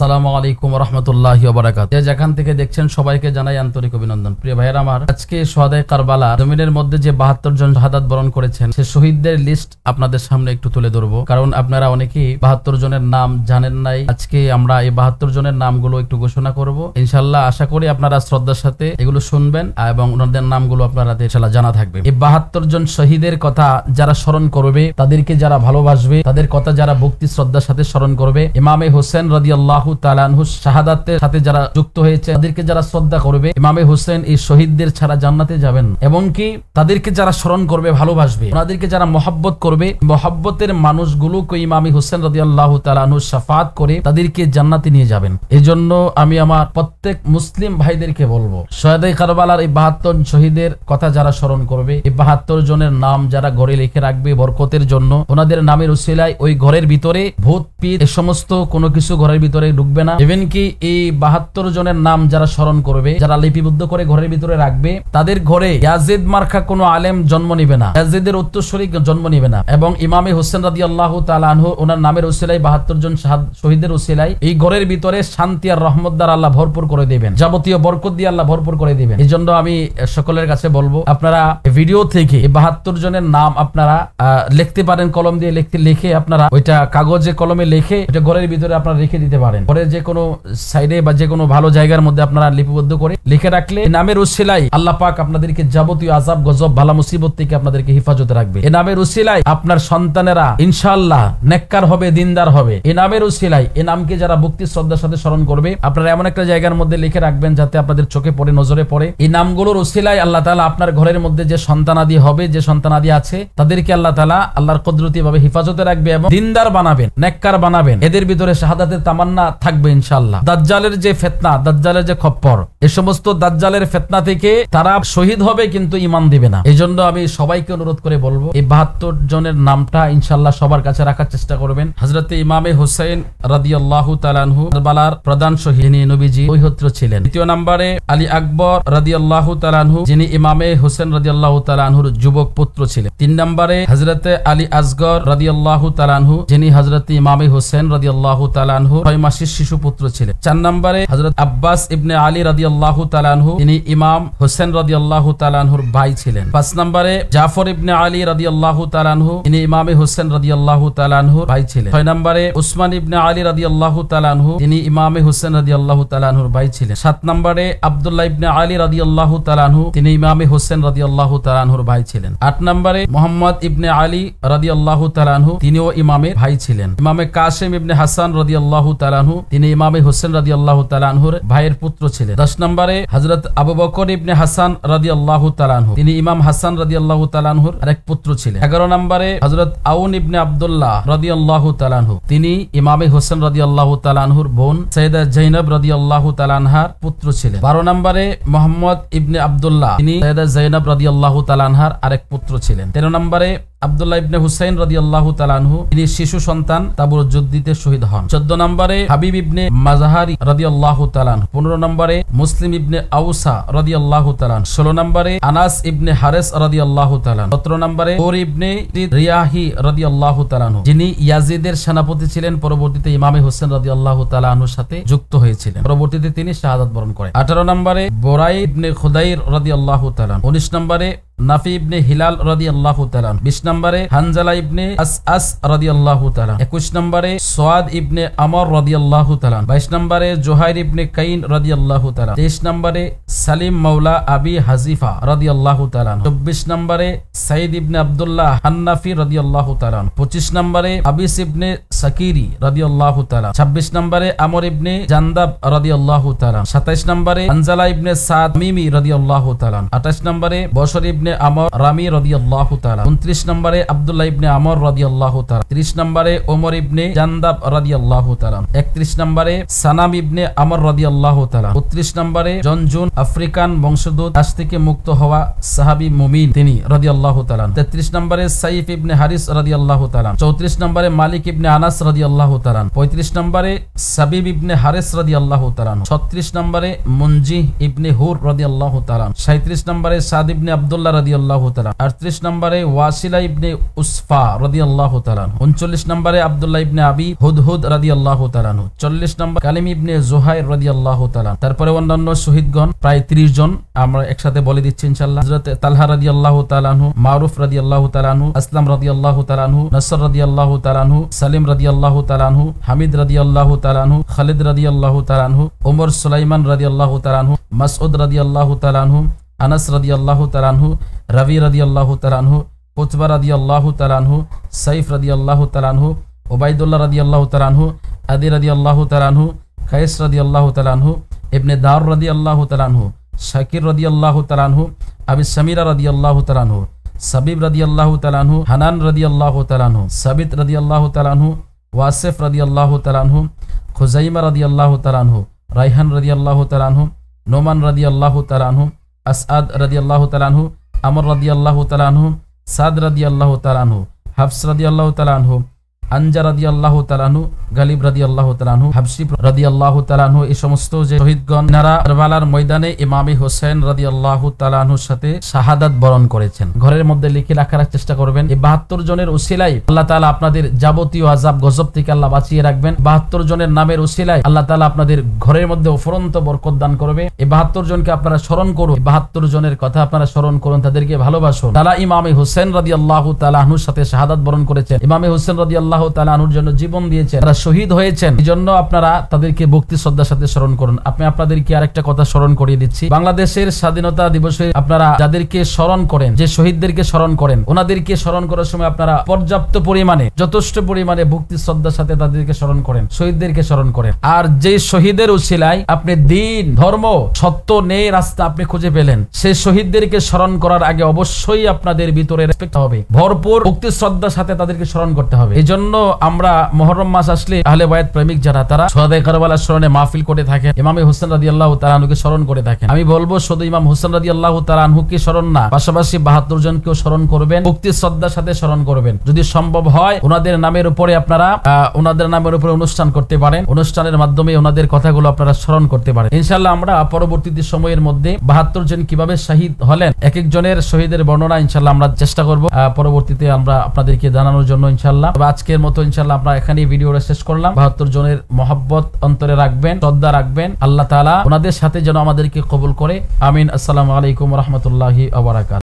আসসালামু আলাইকুম ওয়া রাহমাতুল্লাহি ওয়া বারাকাতুহু। যেখান থেকে দেখছেন সবাইকে জানাই আন্তরিক অভিনন্দন। প্রিয় ভাইয়েরা আমার, আজকে শুহাদায়ে কারবালা জমিনের মধ্যে যে 72 জন শাহাদাত বরণ করেছেন সে শহীদদের লিস্ট আপনাদের সামনে একটু তুলে ধরবো, কারণ আপনারা অনেকেই 72 জনের নাম জানেন নাই। আজকে আমরা এই 72 জনের নামগুলো একটু ঘোষণা করব ইনশাআল্লাহ। আশা করি আপনারা শ্রদ্ধার সাথে এগুলো শুনবেন এবং ওনাদের নামগুলো আপনারা ইনশাআল্লাহ জানা থাকবে। এই 72 জন শহীদের কথা যারা স্মরণ করবে, তাদেরকে যারা ভালোবাসবে, তাদের কথা যারা ভক্তি শ্রদ্ধার সাথে স্মরণ করবে, ইমামে হোসেন রাদিয়াল্লাহু তাআলা আনহু শাহাদাতের সাথে যারা যুক্ত হয়েছে তাদেরকে যারা শ্রদ্ধা করবে, ইমামে হোসেন এই শহীদদের ছাড়া জান্নাতে যাবেন। এবং কি তাদেরকে যারা স্মরণ করবে, ভালোবাসবে, ওনাদেরকে যারা মহব্বত করবে, মহব্বতের মানুষগুলোকে ইমামে হোসেন রাদিয়াল্লাহু তাআলা আনহু শাফাআত করে তাদেরকে জান্নাতে নিয়ে যাবেন। এই জন্য আমি আমার প্রত্যেক মুসলিম ভাইদেরকে বলবো, শুহাদায়ে কারবালার এই 72 শহীদের কথা যারা স্মরণ করবে, এই 72 জনের নাম যারা ঘরে লিখে রাখবে বরকতের জন্য, ওনাদের নামের উসিলায় ওই ঘরের ভিতরে ভূত পিত এই সমস্ত কোনো কিছু ঘরের ভিতরে ঢুকবে না। ইভেন কি এই 72 জনের নাম যারা স্মরণ করবে, যারা লিপিবদ্ধ করে ঘরের ভিতরে রাখবে, তাদের ঘরে ইয়াজিদ মার্কা কোনো আলেম জন্ম নিবে না, ইয়াজিদের উত্তরসূরি জন্ম নিবে না। এবং ইমামে হোসেন রাদিয়াল্লাহু তাআলা আনহু ওনার নামের উসিলায় 72 জন শহীদের উসিলায় এই ঘরের ভিতরে শান্তি আর রহমত দ্বারা আল্লাহ ভরপুর করে দিবেন, যাবতীয় বরকত দিয়ে আল্লাহ ভরপুর করে দিবেন। এই জন্য আমি সকলের কাছে বলবো, আপনারা ভিডিও থেকে এই 72 জনের নাম আপনারা লিখতে পারেন, কলম দিয়ে লিখে আপনারা ওইটা কাগজে কলমে লিখে এটা ঘরের ভিতরে আপনারা রেখে দিতে পারেন। ঘরের যে কোনো সাইডে বা যে কোনো ভালো জায়গার মধ্যে আপনারা লিপিবদ্ধ করে লিখে রাখলে নামের উসিলায় আল্লাহ পাক আপনাদেরকে যাবতীয় আযাব গজব বালা মুসিবত থেকে আপনাদেরকে হেফাজতে রাখবে। এই নামের উসিলায় আপনার সন্তানেরা ইনশাআল্লাহ নেককার হবে, দিনদার হবে। এই নামের উসিলায় এই নামকে যারা ভক্তি শ্রদ্ধার সাথে স্মরণ করবে, আপনারা এমন একটা জায়গার মধ্যে লিখে রাখবেন যাতে আপনাদের চোখে পড়ে, নজরে পড়ে। এই নামগুলোর উসিলায় আল্লাহ তাআলা আপনার ঘরের মধ্যে যে সন্তানাদি হবে, যে সন্তানাদি আছে, তাদেরকে আল্লাহ তাআলা আল্লাহর কুদরতি ভাবে হেফাজতে রাখবে এবং দিনদার বানাবেন, নেককার বানাবেন। এদের ভিতরে শাহাদাতের তামান্না থাকবে ইনশাআল্লাহ। দাজ্জালের যে ফিতনা, দাজ্জালের যে খপ্পর, এই সমস্ত দাজ্জালের ফিতনা থেকে তারা শহীদ হবে কিন্তু ঈমান দিবে না। এই জন্য আমি সবাইকে অনুরোধ করে বলবো, এই 72 জনের নামটা ইনশাআল্লাহ সবার কাছে রাখার চেষ্টা করবেন। হযরতে ইমামে হুসাইন রাদিয়াল্লাহু তাআলা আনহু কারবালার প্রধান শহীদ, যিনি নবীজি ঐহত্র ছিলেন। দ্বিতীয় নম্বরে আলী আকবর রাদিয়াল্লাহু তাআলা আনহু, যিনি ইমামে হোসেন রাদিয়াল্লাহু তাআলা আনহুর যুবক পুত্র ছিলেন। 3 নম্বরে হযরতে আলী আসগর রাদিয়াল্লাহু তাআলা আনহু, যিনি হযরতে ইমামে হোসেন রাদিয়াল্লাহু তাআলা আনহু 6 মাসের শিশু পুত্র ছিলেন। 4 নম্বরে হযরত আব্বাস ইবনে আলী রাদিয়াল্লাহু তাআলা আনহু, তিনি ইমাম হোসেন রাদিয়াল্লাহু তাআলা আনহুর ভাই ছিলেন। 5 নম্বরে জাফর ইবনে আলী রাদিয়াল্লাহু তাআলা আনহু, তিনি ইমামে হোসেন রাদিয়াল্লাহু তাআলা আনহুর ভাই ছিলেন। 6 নম্বরে উসমান ইবনে আলী রাদিয়াল্লাহু তাআলা আনহু, তিনি ইমামে হোসেন রাদিয়াল্লাহু তাআলা আনহুর ভাই ছিলেন। 7 নম্বরে আব্দুল্লাহ ইবনে আলী রাদিয়াল্লাহু তাআলা আনহু, তিনি ইমামে হোসেন রাদিয়াল্লাহু তাআলা আনহুর ভাই ছিলেন। 8 নম্বরে মুহাম্মদ ইবনে আলী রাদিয়াল্লাহু তাআলা আনহু, তিনিও ইমামের ভাই ছিলেন। ইমামে কাসিম ইবনে হাসান রাদিয়াল্লাহু তাআলা আনহু, তিনি ইমামে হোসেন রাদিয়াল্লাহু তাআলা আনহুর ভাইয়ের পুত্র ছিলেন। 10 নম্বরে হযরত আবু বকর ইবনে হাসান রাদিয়াল্লাহু তাআলা আনহু, তিনি ইমাম হাসান রাদিয়াল্লাহু তাআলা আনহুর আরেক পুত্র ছিলেন। 11 নম্বরে হযরত আউন ইবনে আব্দুল্লাহ রাদিয়াল্লাহু তাআলা আনহু, তিনি ইমামে হোসেন রাদিয়াল্লাহু তাআলা আনহুর বোন সাইয়্যিদা যায়েনব রাদিয়াল্লাহু তাআলা আনহার পুত্র ছিলেন। 12 নম্বরে মুহাম্মদ ইবনে আব্দুল্লাহ, তিনি সাইয়্যিদা যায়েনব রাদিয়াল্লাহু তাআলা আনহার আরেক পুত্র ছিলেন। 13 নম্বরে আব্দুল্লাহ ইবনে হুসাইন রাদিয়াল্লাহু তাআলা আনহু, তিনি শিশু সন্তান তাবুর যুদ্ধে শহীদ হন। 14 নম্বরে হাবিব ইবনে মাযহারি রাদিয়াল্লাহু তাআলা আনহু। 15 নম্বরে মুসলিম ইবনে আউসা রাদিয়াল্লাহু তাআলা আনহু। 16 নম্বরে আনাস ইবনে হারিস রাদিয়াল্লাহু তাআলা আনহু। 17 নম্বরে ওর ইবনে রিয়াহি রাদিয়াল্লাহু তাআলা আনহু, যিনি ইয়াজিদের সেনাপতি ছিলেন, পরবর্তীতে ইমামে হোসেন রাদিয়াল্লাহু তাআলা আনহুর সাথে যুক্ত হয়েছিলেন। পরবর্তীতে তিনি শাহাদাত বরণ করেন। 18 নম্বরে বুরাই ইবনে খুদাইর রাদিয়াল্লাহু তাআলা আনহু। 19 নম্বরে নাফি ইবনে হিলাল রাদিয়াল্লাহু তাআলা। 20 নম্বরে হানজালা ইবনে আসআস রাদিয়াল্লাহু তাআলা। 21 নম্বরে সুয়াদ ইবনে আমর রাদিয়াল্লাহু তাআলা। 22 নম্বরে জুহাইর ইবনে কাইন রাদিয়াল্লাহু তাআলা। 23 নম্বরে সালিম মাওলা আবি হাজিফা রাদিয়াল্লাহু তাআলা। 24 নম্বরে সাইদ ইবনে আব্দুল্লাহ হান্নাফি রাদিয়াল্লাহু তাআলা। 25 নম্বরে আবিস ইবনে সাকিরি রাদিয়াল্লাহু তাআলা। 26 নম্বরে আমর ইবনে জান্দাব রাদিয়াল্লাহু তাআলা। 27 নম্বরে হানজালা ইবনে সাদ মিমি রাদিয়াল্লাহু তাআলা। 28 নম্বরে বশর ইবনে আমর রামি রাদিয়াল্লাহু তাআলা। 29 নম্বরে আব্দুল্লাহ ইবনে আমর রাদিয়াল্লাহু তাআলা। 30 নম্বরে ওমর ইবনে জান্দাব রাদিয়াল্লাহু তাআলা। 31 নম্বরে সানাম ইবনে আমর রাদিয়াল্লাহু তাআলা। 32 নম্বরে জনজুন আফ্রিকান বংশোদ্ভূত দাস থেকে মুক্ত হওয়া সাহাবী মুমিন তিনি রাদিয়াল্লাহু তাআলা। 33 নম্বরে সাইফ ইবনে হারিস রাদিয়াল্লাহু তাআলা। 34 নম্বরে মালিক ইবনে আনাস রাদিয়াল্লাহু তাআলা। 35 নম্বরে সাবিব ইবনে হারিস রাদিয়াল্লাহু তাআলা। 36 নম্বরে মুনজিহ ইবনে হুর রাদিয়াল্লাহু তাআলা। 37 নম্বরে সাদ ইবনে আব্দুল্লাহ রাদিয়াল্লাহু তাআলা। 38 নম্বরে ওয়াসিলা ইবনে উসফা রাদিয়াল্লাহু তাআলা। 39 নম্বরে আব্দুল্লাহ ইবনে আবি হুদহুদ রাদিয়াল্লাহু তাআলা। 40 নম্বর কালিম ইবনে জুহাইর রাদিয়াল্লাহু তাআলা। তারপরে অন্যান্য শহীদগণ প্রায় 30 জন আমরা একসাথে বলে দিচ্ছি ইনশাআল্লাহ। হযরত তালহা রাদিয়াল্লাহু তাআলা আনহু, মারুফ রাদিয়াল্লাহু তাআলা আনহু, আসলাম রাদিয়াল্লাহু তাআলা আনহু, নসর রাদিয়াল্লাহু তাআলা আনহু, সালিম রাদিয়াল্লাহু তাআলা আনহু, হামিদ রাদিয়াল্লাহু তাআলা আনহু, খালিদ রাদিয়াল্লাহু তাআলা আনহু, ওমর সুলাইমান রাদিয়াল্লাহু তাআলা আনহু, মাসউদ রাদিয়াল্লাহু তাআলা আনহু, আনাস রাদিয়াল্লাহু তাআলা আনহু, রবি রাদিয়াল্লাহু তাআলা আনহু, উতবা রাদিয়াল্লাহু তাআলা আনহু, সাইফ রাদিয়াল্লাহু তাআলা আনহু, উবাইদুল্লাহ রাদিয়াল্লাহু তাআলা আনহু, আদি রাদিয়াল্লাহু তাআলা আনহু, কায়েস রাদিয়াল্লাহু তাআলা আনহু, ইবনে দার রাদিয়াল্লাহু তাআলা আনহু, শাকির রাদিয়াল্লাহু তাআলা আনহু, আবি সামিরা রাদিয়াল্লাহু তাআলা আনহু, সাবিব রাদিয়াল্লাহু তাআলা আনহু, হানান রাদিয়াল্লাহু তাআলা আনহু, সাবিত রাদিয়াল্লাহু তাআলা আনহু, ওয়াসিফ রাদিয়াল্লাহু তাআলা আনহু, খুজাইমা রাদিয়াল্লাহু তাআলা আনহু, রাইহান রাদিয়াল্লাহু তাআলা আনহু, নোমান রাদিয়াল্লাহু তাআলা আনহু, আসআদ রাদিয়াল্লাহু তাআলা আনহু, আমর রাদিয়াল্লাহু তাআলা আনহু, সাদ রাদিয়াল্লাহু তাআলা আনহু, হাফস রাদিয়াল্লাহু তাআলা আনহু, আনজা রাদিয়াল্লাহু তাআলা আনহু, গালিব রাদিয়াল্লাহু তাআলা আনহু, হাবশি রাদিয়াল্লাহু তাআলা আনহু। এই সমস্ত যে শহীদগণ যারা কারবালার ময়দানে ইমামে হোসেন রাদিয়াল্লাহু তাআলা আনহুর সাথে শাহাদাত বরণ করেছেন, ঘরের মধ্যে লিখে রাখার চেষ্টা করবেন। এই 72 জনের উসিলায় আল্লাহ তাআলা আপনাদের যাবতীয় আযাব গজব থেকে আল্লাহ বাঁচিয়ে রাখবেন। 72 জনের নামের উসিলায় আল্লাহ তাআলা আপনাদের ঘরের মধ্যে অফুরন্ত বরকত দান করবে। এই 72 জনকে আপনারা স্মরণ করুন, 72 জনের কথা আপনারা স্মরণ করুন, তাদেরকে ভালোবাসুন। তারা ইমামে হোসেন রাদিয়াল্লাহু তাআলা আনহুর সাথে শাহাদাত বরণ করেছেন, ইমামে হোসেন রাদিয়াল্লাহু তাআলা আনহুর জন্য জীবন দিয়েছেন, তারা শহীদ হয়েছেন। এজন্য আপনারা তাদেরকে ভক্তি শ্রদ্ধার সাথে স্মরণ করুন। আপনি আপনাদেরকে আরেকটা কথা স্মরণ করিয়ে দিচ্ছি, বাংলাদেশের স্বাধীনতা দিবসে আপনারা যাদেরকে স্মরণ করেন, যে শহীদদেরকে স্মরণ করেন, ওনাদেরকে স্মরণ করার সময় আপনারা পর্যাপ্ত পরিমাণে, যথেষ্ট পরিমাণে ভক্তি শ্রদ্ধার সাথে তাদেরকে স্মরণ করেন, শহীদদেরকে স্মরণ করেন। আর যে শহীদের উসিলায় আপনি দিন, ধর্ম, সত্য, ন্যায় রাস্তা আপনি খুঁজে পেলেন, সেই শহীদদেরকে স্মরণ করার আগে অবশ্যই আপনাদের ভিতরে রেসপেক্ট হবে, ভরপুর ভক্তি শ্রদ্ধার সাথে তাদেরকে স্মরণ করতে হবে। এই জন্য আমরা মুহররম মাস আসলে আহলে বায়াত প্রেমিক যারা, তারা শুহাদায়ে কারবালার স্মরণে মাহফিল করে থাকেন, ইমামে হোসেন রাদিয়াল্লাহু তাআলা আনহুকে স্মরণ করে থাকেন। আমি বলবো শুধু ইমাম হোসেন রাদিয়াল্লাহু তাআলা আনহুকে স্মরণ না, পাশাপাশি 72 জনকেও স্মরণ করবেন, ভক্তি শ্রদ্ধার সাথে স্মরণ করবেন। যদি সম্ভব হয় ওনাদের নামের উপরে আপনারা ওনাদের নামের উপরে অনুষ্ঠান করতে পারেন, অনুষ্ঠানের মাধ্যমে ওনাদের কথাগুলো আপনারা স্মরণ করতে পারেন। ইনশাআল্লাহ আমরা পরবর্তীতে সময়ের মধ্যে 72 জন কিভাবে শহীদ হলেন, এক এক জনের শহীদের বর্ণনা ইনশাআল্লাহ আমরা চেষ্টা করব পরবর্তীতে আমরা আপনাদেরকে জানানোর জন্য ইনশাআল্লাহ। তবে আজকের মতো ইনশাআল্লাহ আমরা এখানেই ভিডিওটা শেষ করলাম। 72 জনের মহব্বত অন্তরে রাখবেন, শ্রদ্ধা রাখবেন। আল্লাহ তাআলা ওনাদের সাথে যেন আমাদেরকে কবুল করে। আমিন। আসসালামু আলাইকুম ওয়া রাহমাতুল্লাহি ওয়া বারাকাতুহু।